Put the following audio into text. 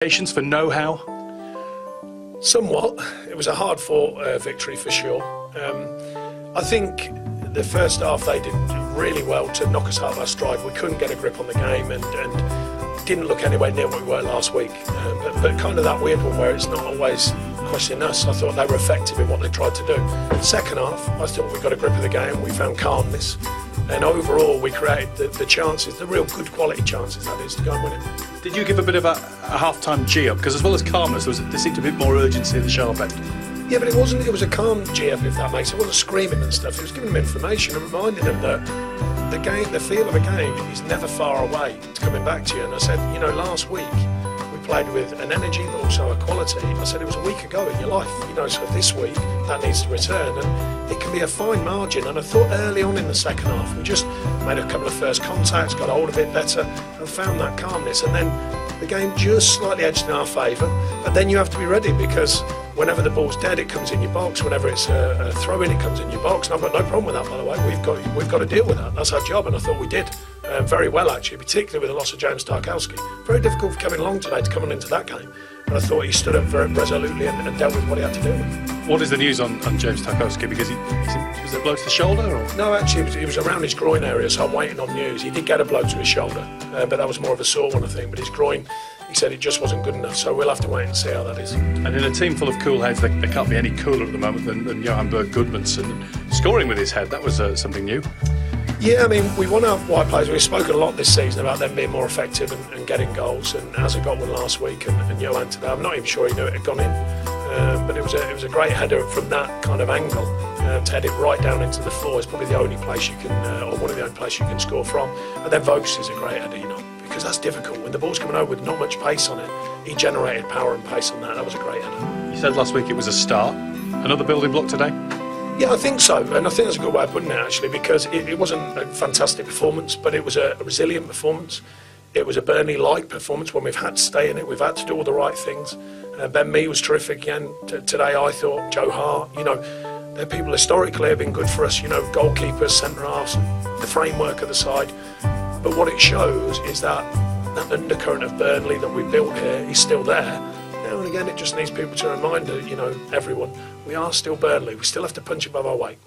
Patience for know-how? Somewhat. It was a hard-fought victory for sure. I think the first half they did really well to knock us out of our stride. We couldn't get a grip on the game and didn't look anywhere near what we were last week. But kind of that weird one where it's not always questioning us. I thought they were effective in what they tried to do. Second half, I thought we got a grip of the game. We found calmness. And overall, we created the chances, the real good quality chances, that is, to go and win it. Did you give a bit of a half-time G-up? Because as well as calmness, there seemed to be a bit more urgency at the sharp end. Yeah, but it wasn't. It was a calm G-up, if that makes sense. It wasn't screaming and stuff. It was giving them information and reminding them that the game, the feel of a game is never far away. It's coming back to you. And I said, you know, last week we played with an energy but also a quality. I said it was a week ago in your life. You know, so this week that needs to return. And it can be a fine margin. And I thought early on in the second half, we just made a couple of first contacts, got hold of it better, and found that calmness. And then the game just slightly edged in our favour. But then you have to be ready, because whenever the ball's dead, it comes in your box. Whenever it's a throw-in, it comes in your box. And I've got no problem with that, by the way. We've got to deal with that. That's our job, and I thought we did very well, actually, particularly with the loss of James Tarkowski. Very difficult for Kevin Long today to come on into that game. But I thought he stood up very resolutely and dealt with what he had to deal with. What is the news on James Tarkowski? Because was it a blow to the shoulder? Or? No, actually, it was around his groin area, so I'm waiting on news. He did get a blow to his shoulder, but that was more of a sore one, I think. But his groin, he said it just wasn't good enough, so we'll have to wait and see how that is. And in a team full of cool heads, there can't be any cooler at the moment than Johan Berg Gudmundsson. Scoring with his head, that was something new. Yeah, I mean, we want our white players. We've spoken a lot this season about them being more effective and getting goals. And Hazard got one last week, and Johan today. I'm not even sure he knew it had gone in, but it was a great header from that kind of angle to head it right down into the floor. Is probably the only place you can, or one of the only places you can score from. And then Vokes is a great header, you know, because that's difficult when the ball's coming over with not much pace on it. He generated power and pace on that. That was a great header. You said last week it was a start. Another building block today. Yeah, I think so, and I think that's a good way of putting it, actually, because it wasn't a fantastic performance, but it was a resilient performance. It was a Burnley-like performance when we've had to stay in it, we've had to do all the right things. Ben Mee was terrific again today, I thought. Joe Hart, you know, they're people historically have been good for us, you know, goalkeepers, centre-halves, the framework of the side. But what it shows is that undercurrent of Burnley that we built here is still there. Now and again, it just needs people to remind, you know, everyone, we are still Burnley. We still have to punch above our weight.